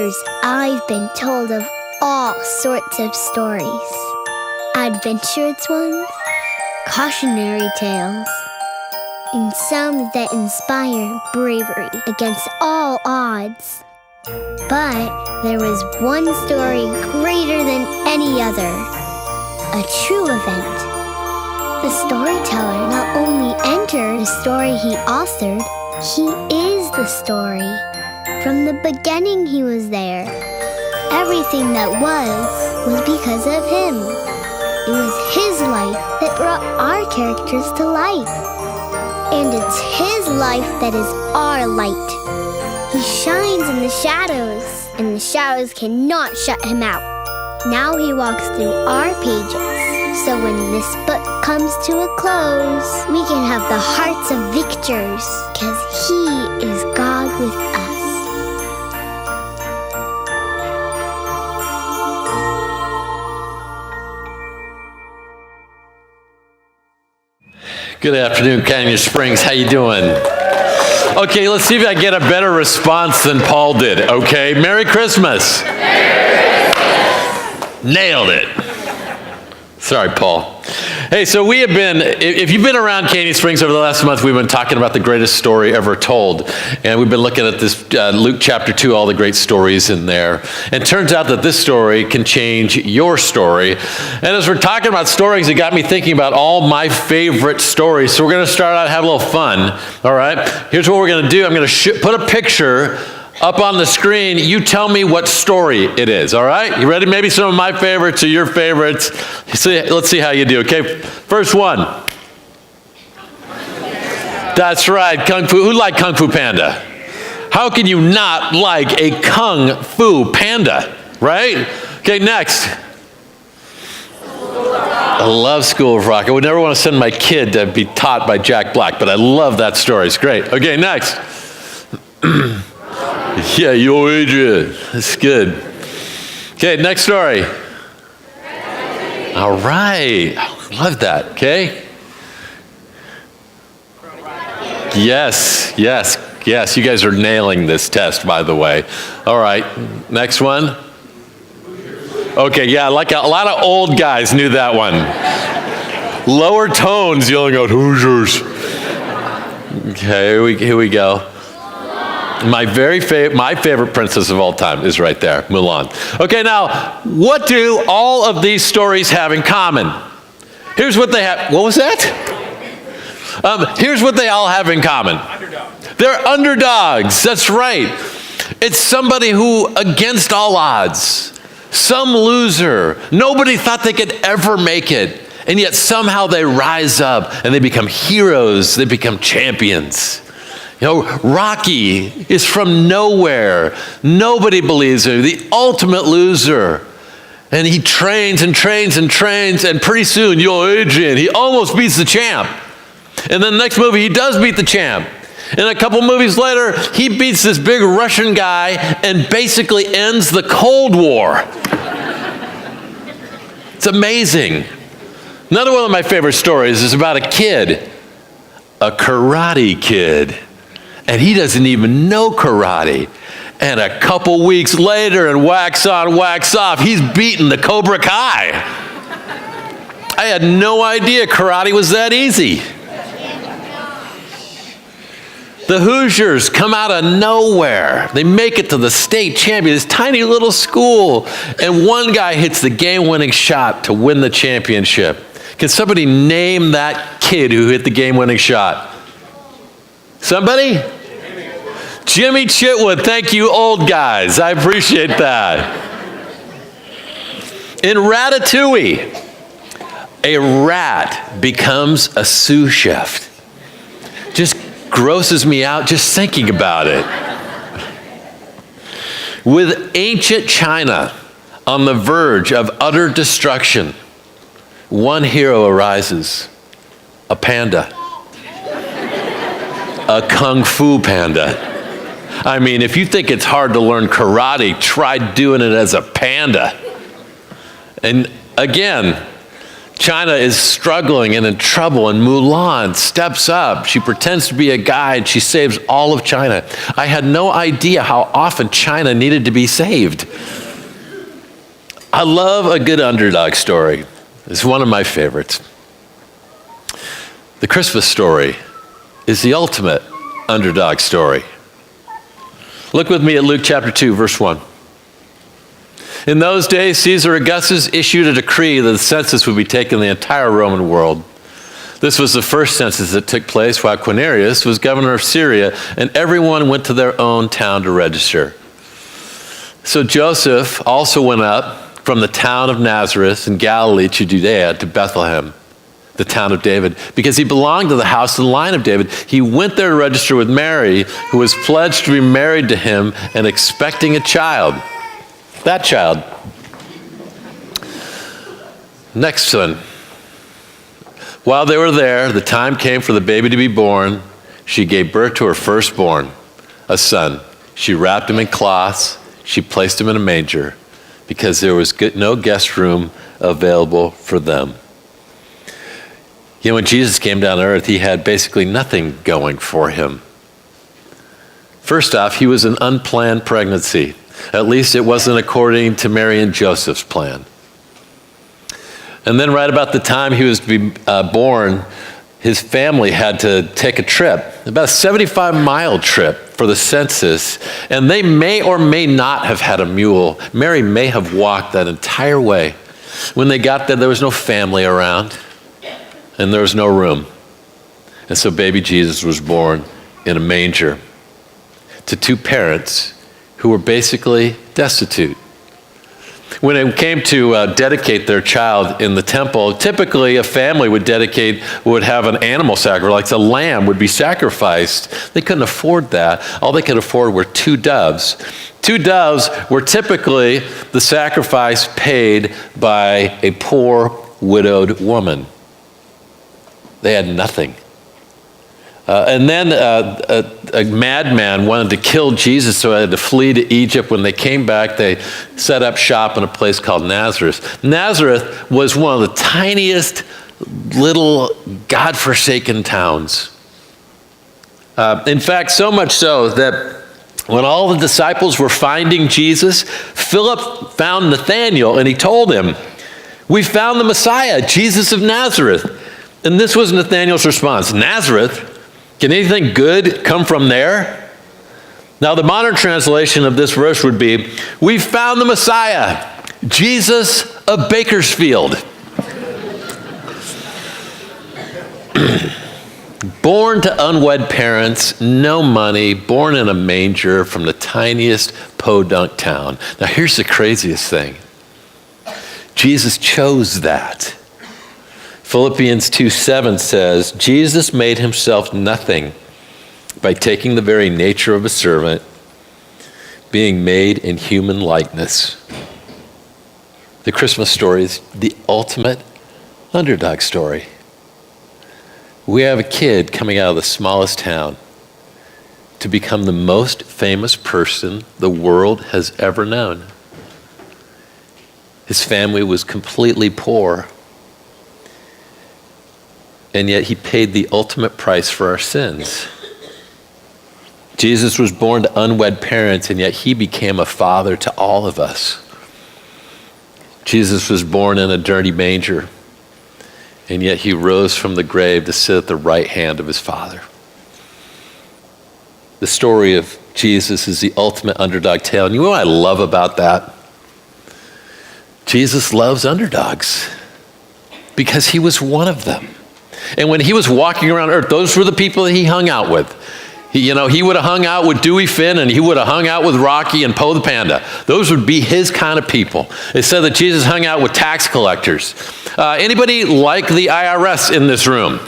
years, I've been told of all sorts of stories. Adventurous ones, cautionary tales, and some that inspire bravery against all odds. But there was one story greater than any other, a true event. The storyteller not only entered the story he authored, he is the story. From the beginning he was there. Everything that was because of him. It was his life that brought our characters to life. And it's his life that is our light. He shines in the shadows, and the shadows cannot shut him out. Now he walks through our pages, so when this book comes to a close, we can have the hearts of victors, because he is God with us. Good afternoon, Canyon Springs. How you doing? Okay, let's see if I get a better response than Paul did, okay? Merry Christmas. Merry Christmas. Nailed it. Sorry, Paul. Hey, so we have been, if you've been around Canyon Springs over the last month, we've been talking about the greatest story ever told. And we've been looking at this Luke chapter 2, all the great stories in there. And it turns out that this story can change your story. And as we're talking about stories, it got me thinking about all my favorite stories. So we're going to start out and have a little fun. All right? Here's what we're going to do. I'm going to put a picture up on the screen. You tell me what story it is, all right? You ready? Maybe some of my favorites or your favorites. Let's see how you do, okay? First one. That's right, Kung Fu. Who liked Kung Fu Panda? How can you not like a Kung Fu Panda, right? Okay, next. I love School of Rock. I would never want to send my kid to be taught by Jack Black, but I love that story. It's great. Okay, next. Yeah, yo, Adrian. That's good. Okay, next story. All right. Love that. Okay. Yes. You guys are nailing this test, by the way. All right. Next one. Okay, yeah, like a lot of old guys knew that one. Lower tones yelling out, Hoosiers. Okay, here we go. My favorite princess of all time is right there, Mulan. Okay, now, what do all of these stories have in common? Here's what they have. What was that? Here's what they all have in common. They're underdogs. That's right. It's somebody who, against all odds, some loser, nobody thought they could ever make it, and yet somehow they rise up and they become heroes. They become champions. You know, Rocky is from nowhere. Nobody believes him. The ultimate loser. And he trains and trains and trains, and pretty soon, Adrian, he almost beats the champ. And then the next movie, he does beat the champ. And a couple movies later, he beats this big Russian guy and basically ends the Cold War. It's amazing. Another one of my favorite stories is about a kid, a karate kid. And he doesn't even know karate. And a couple weeks later, and wax on, wax off, he's beaten the Cobra Kai. I had no idea karate was that easy. The Hoosiers come out of nowhere. They make it to the state champion, this tiny little school. And one guy hits the game-winning shot to win the championship. Can somebody name that kid who hit the game-winning shot? Somebody? Jimmy Chitwood. Thank you, old guys. I appreciate that. In Ratatouille, a rat becomes a sous chef. Just grosses me out just thinking about it. With ancient China on the verge of utter destruction, one hero arises, a panda. A Kung Fu Panda. I mean, if you think it's hard to learn karate, try doing it as a panda. And again, China is struggling and in trouble, and Mulan steps up. She pretends to be a guy, and she saves all of China. I had no idea how often China needed to be saved. I love a good underdog story. It's one of my favorites. The Christmas story is the ultimate underdog story. Look with me at Luke chapter 2, verse 1. In those days, Caesar Augustus issued a decree that the census would be taken in the entire Roman world. This was the first census that took place while Quirinius was governor of Syria, and everyone went to their own town to register. So Joseph also went up from the town of Nazareth in Galilee to Judea to Bethlehem, the town of David, because he belonged to the house and line of David. He went there to register with Mary, who was pledged to be married to him and expecting a child. That child. Next one. While they were there, the time came for the baby to be born. She gave birth to her firstborn, a son. She wrapped him in cloths. She placed him in a manger because there was no guest room available for them. You know, when Jesus came down to earth, he had basically nothing going for him. First off, he was an unplanned pregnancy. At least it wasn't according to Mary and Joseph's plan. And then right about the time he was to be born, his family had to take a trip, about a 75-mile trip for the census, and they may or may not have had a mule. Mary may have walked that entire way. When they got there was no family around, and there was no room. And so baby Jesus was born in a manger to two parents who were basically destitute. When it came to dedicate their child in the temple, typically a family would have an animal sacrifice, like a lamb would be sacrificed. They couldn't afford that. All they could afford were two doves. Two doves were typically the sacrifice paid by a poor widowed woman. They had nothing. And then a madman wanted to kill Jesus, so he had to flee to Egypt. When they came back, they set up shop in a place called Nazareth. Nazareth was one of the tiniest little godforsaken towns. In fact, so much so that when all the disciples were finding Jesus, Philip found Nathanael and he told him, "We found the Messiah, Jesus of Nazareth." And this was Nathanael's response: "Nazareth? Can anything good come from there?" Now, the modern translation of this verse would be, "We found the Messiah, Jesus of Bakersfield." Born to unwed parents, no money, born in a manger from the tiniest podunk town. Now, here's the craziest thing. Jesus chose that. Philippians 2:7 says, Jesus made himself nothing by taking the very nature of a servant, being made in human likeness. The Christmas story is the ultimate underdog story. We have a kid coming out of the smallest town to become the most famous person the world has ever known. His family was completely poor. And yet he paid the ultimate price for our sins. Jesus was born to unwed parents, and yet he became a father to all of us. Jesus was born in a dirty manger, and yet he rose from the grave to sit at the right hand of his Father. The story of Jesus is the ultimate underdog tale. And you know what I love about that? Jesus loves underdogs because he was one of them. And when he was walking around earth, those were the people that he hung out with. He would have hung out with Dewey Finn, and he would have hung out with Rocky and Poe the Panda. Those would be his kind of people. It said that Jesus hung out with tax collectors. Anybody like the IRS in this room?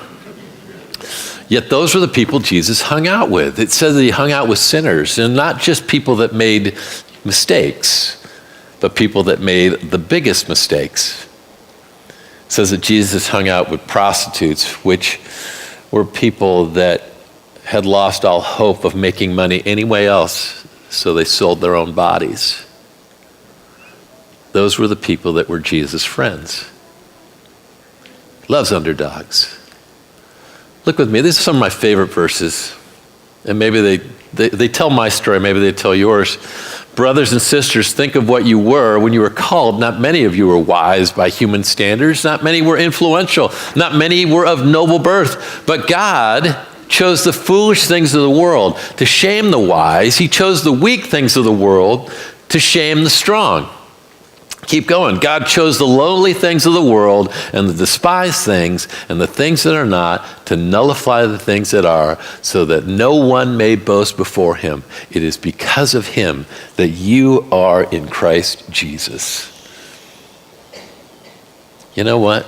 Yet those were the people Jesus hung out with. It says that he hung out with sinners, and not just people that made mistakes, but people that made the biggest mistakes. It says that Jesus hung out with prostitutes, which were people that had lost all hope of making money anyway else, so they sold their own bodies. Those were the people that were Jesus' friends. Loves underdogs. Look with me. These are some of my favorite verses. And maybe they tell my story. Maybe they tell yours. Brothers and sisters, think of what you were when you were called. Not many of you were wise by human standards. Not many were influential. Not many were of noble birth. But God chose the foolish things of the world to shame the wise. He chose the weak things of the world to shame the strong. Keep going. God chose the lowly things of the world and the despised things and the things that are not to nullify the things that are, so that no one may boast before him. It is because of him that you are in Christ Jesus. You know what?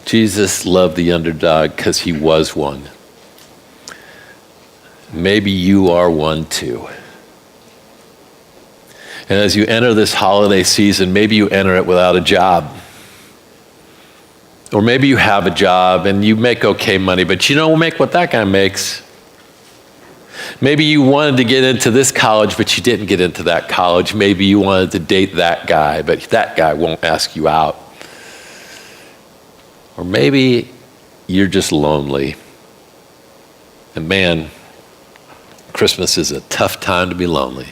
Jesus loved the underdog because he was one. Maybe you are one too. And as you enter this holiday season, maybe you enter it without a job. Or maybe you have a job and you make okay money, but you don't make what that guy makes. Maybe you wanted to get into this college, but you didn't get into that college. Maybe you wanted to date that guy, but that guy won't ask you out. Or maybe you're just lonely. And man, Christmas is a tough time to be lonely.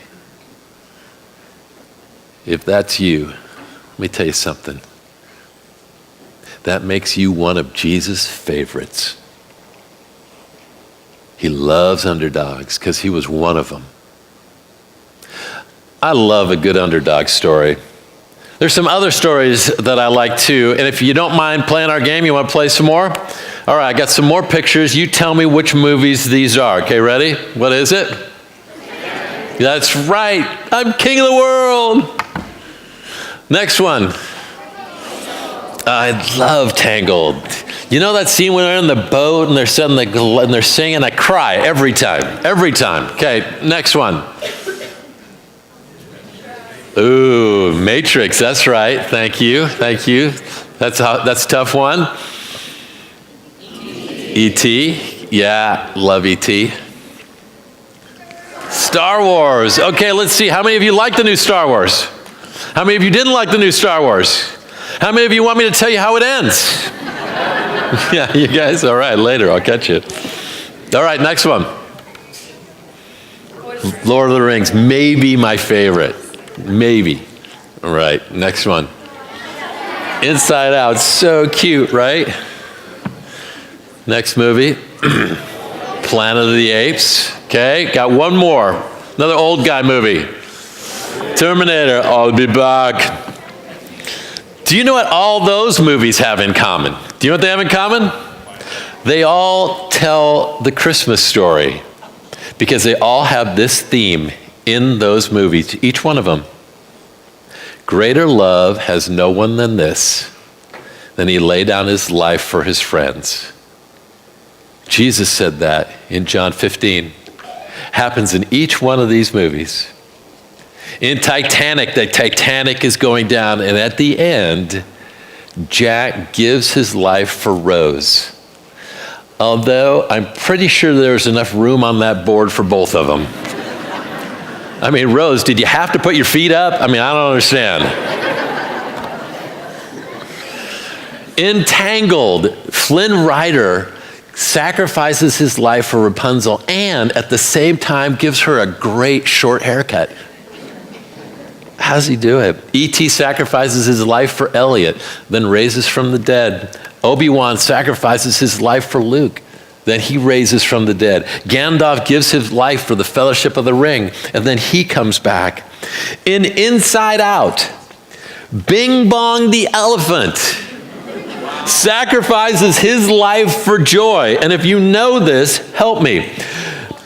If that's you, let me tell you something. That makes you one of Jesus' favorites. He loves underdogs because he was one of them. I love a good underdog story. There's some other stories that I like too, and if you don't mind playing our game, you want to play some more? All right, I got some more pictures. You tell me which movies these are. Okay, ready? What is it? That's right. I'm king of the world. Next one. I love Tangled. You know that scene when they're in the boat and they're singing? I cry every time. Every time. Okay, next one. Ooh, Matrix. That's right. Thank you. Thank you. That's a tough one. E.T. Yeah, love E.T. Star Wars. Okay, let's see. How many of you like the new Star Wars? How many of you didn't like the new Star Wars? How many of you want me to tell you how it ends? Yeah, you guys? All right, later. I'll catch you. All right, next one. Lord of the Rings. Maybe my favorite. Maybe. All right, next one. Inside Out. So cute, right? Next movie. Planet of the Apes. Okay, got one more. Another old guy movie. Terminator, I'll be back. Do you know what all those movies have in common? Do you know what they have in common? They all tell the Christmas story because they all have this theme in those movies, each one of them. Greater love has no one than this, than he lay down his life for his friends. Jesus said that in John 15. Happens in each one of these movies. In Titanic, the Titanic is going down, and at the end, Jack gives his life for Rose. Although I'm pretty sure there's enough room on that board for both of them. I mean, Rose, did you have to put your feet up? I mean, I don't understand. In Tangled, Flynn Rider sacrifices his life for Rapunzel and at the same time gives her a great short haircut. How does he do it? E.T. sacrifices his life for Elliot, then raises from the dead. Obi-Wan sacrifices his life for Luke, then he raises from the dead. Gandalf gives his life for the Fellowship of the Ring, and then he comes back. In Inside Out, Bing Bong the elephant sacrifices his life for joy. And if you know this, help me.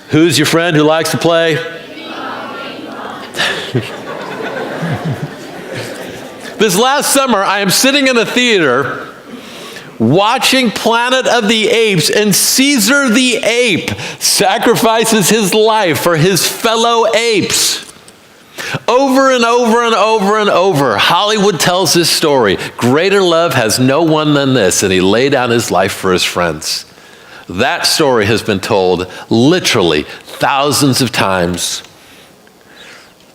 Who's your friend who likes to play? This last summer, I am sitting in a theater watching Planet of the Apes, and Caesar the ape sacrifices his life for his fellow apes. Over and over and over and over, Hollywood tells this story. Greater love has no one than this, and he laid down his life for his friends. That story has been told literally thousands of times.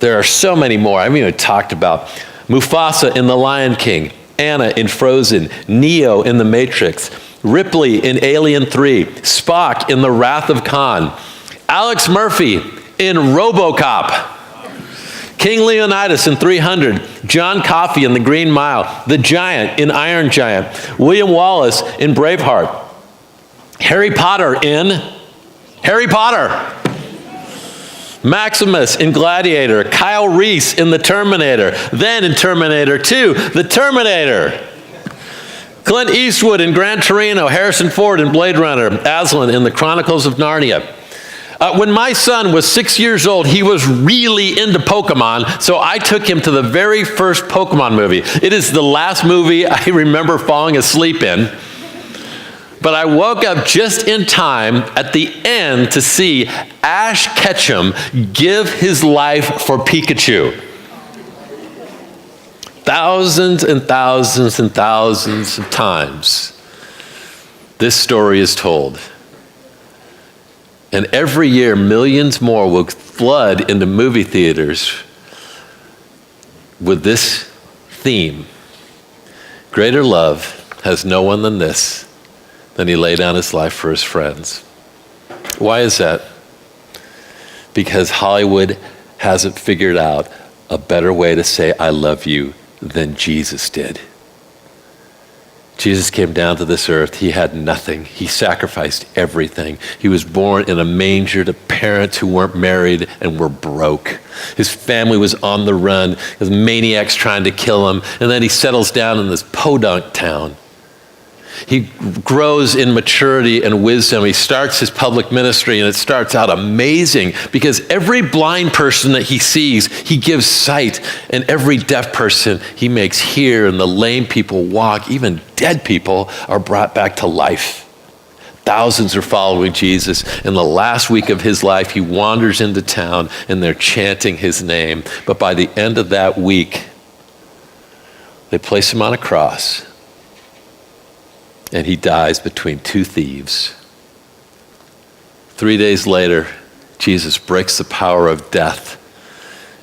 There are so many more. I haven't even talked about Mufasa in The Lion King, Anna in Frozen, Neo in The Matrix, Ripley in Alien 3, Spock in The Wrath of Khan, Alex Murphy in RoboCop, King Leonidas in 300, John Coffey in The Green Mile, the Giant in Iron Giant, William Wallace in Braveheart, Harry Potter in Harry Potter, Maximus in Gladiator, Kyle Reese in The Terminator, then in Terminator 2, The Terminator, Clint Eastwood in Gran Torino, Harrison Ford in Blade Runner, Aslan in The Chronicles of Narnia. When my son was 6 years old, he was really into Pokemon, so I took him to the very first Pokemon movie. It is the last movie I remember falling asleep in, but I woke up just in time at the end to see Ash Ketchum give his life for Pikachu. Thousands and thousands and thousands of times, this story is told. And every year, millions more will flood into movie theaters with this theme. Greater love has no one than this, than he laid down his life for his friends. Why is that? Because Hollywood hasn't figured out a better way to say I love you than Jesus did. Jesus came down to this earth. He had nothing. He sacrificed everything. He was born in a manger to parents who weren't married and were broke. His family was on the run. His maniacs trying to kill him. And then he settles down in this podunk town. He grows in maturity and wisdom. He starts his public ministry, and it starts out amazing because every blind person that he sees, he gives sight, and every deaf person he makes hear, and the lame people walk. Even dead people are brought back to life. Thousands are following Jesus. In the last week of his life, he wanders into town, and they're chanting his name. But by the end of that week, they place him on a cross. And he dies between two thieves. 3 days later, Jesus breaks the power of death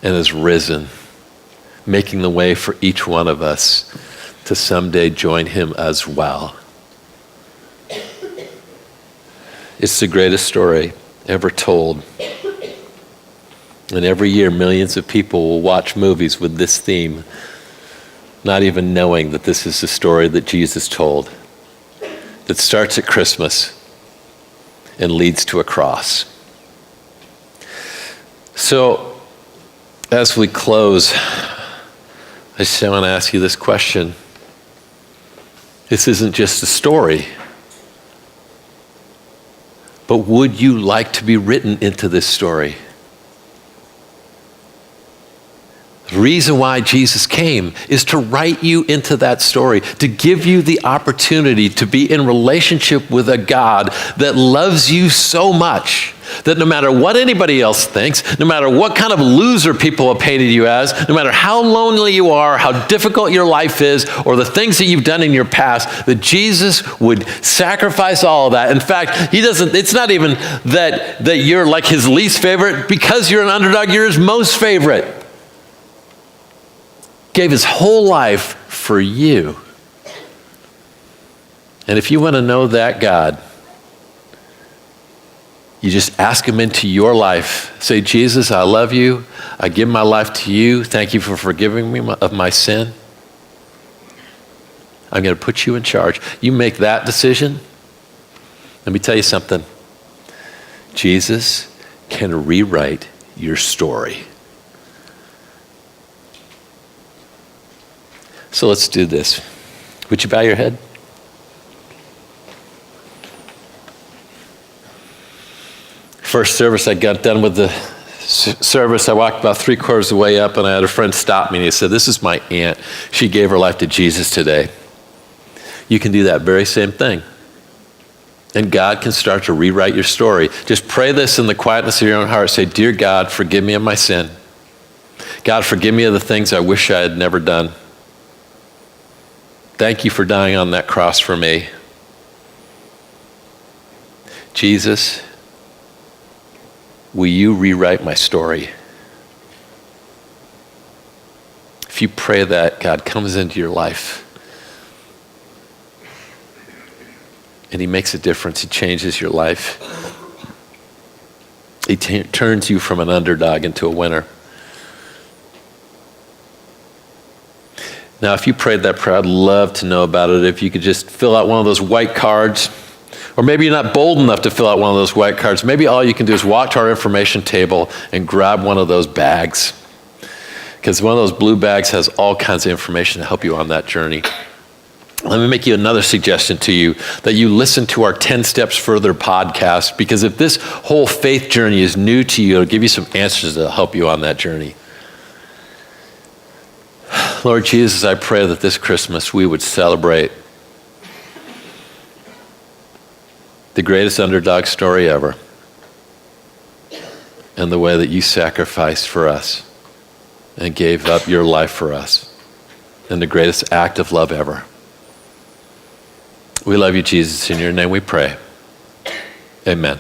and is risen, making the way for each one of us to someday join him as well. It's the greatest story ever told. And every year, millions of people will watch movies with this theme, not even knowing that this is the story that Jesus told, that starts at Christmas and leads to a cross. So, as we close, I just want to ask you this question. This isn't just a story, but would you like to be written into this story? The reason why Jesus came is to write you into that story, to give you the opportunity to be in relationship with a God that loves you so much that no matter what anybody else thinks, no matter what kind of loser people have painted you as, no matter how lonely you are, how difficult your life is, or the things that you've done in your past, that Jesus would sacrifice all of that. In fact, it's not even that you're like his least favorite. Because you're an underdog, you're his most favorite. Gave his whole life for you. And if you want to know that God, you just ask him into your life. Say, Jesus, I love you. I give my life to you. Thank you for forgiving me of my sin. I'm going to put you in charge. You make that decision. Let me tell you something. Jesus can rewrite your story. So let's do this. Would you bow your head? First service, I got done with the service. I walked about 3/4 of the way up, and I had a friend stop me, and he said, "This is my aunt. She gave her life to Jesus today." You can do that very same thing. And God can start to rewrite your story. Just pray this in the quietness of your own heart. Say, "Dear God, forgive me of my sin. God, forgive me of the things I wish I had never done. Thank you for dying on that cross for me. Jesus, will you rewrite my story?" If you pray that, God comes into your life and he makes a difference. He changes your life. He turns you from an underdog into a winner. Now, if you prayed that prayer, I'd love to know about it. If you could just fill out one of those white cards, or maybe you're not bold enough to fill out one of those white cards. Maybe all you can do is walk to our information table and grab one of those bags, because one of those blue bags has all kinds of information to help you on that journey. Let me make you another suggestion to you, that you listen to our 10 Steps Further podcast, because if this whole faith journey is new to you, it'll give you some answers that will help you on that journey. Lord Jesus, I pray that this Christmas we would celebrate the greatest underdog story ever, and the way that you sacrificed for us and gave up your life for us, and the greatest act of love ever. We love you, Jesus. In your name we pray. Amen.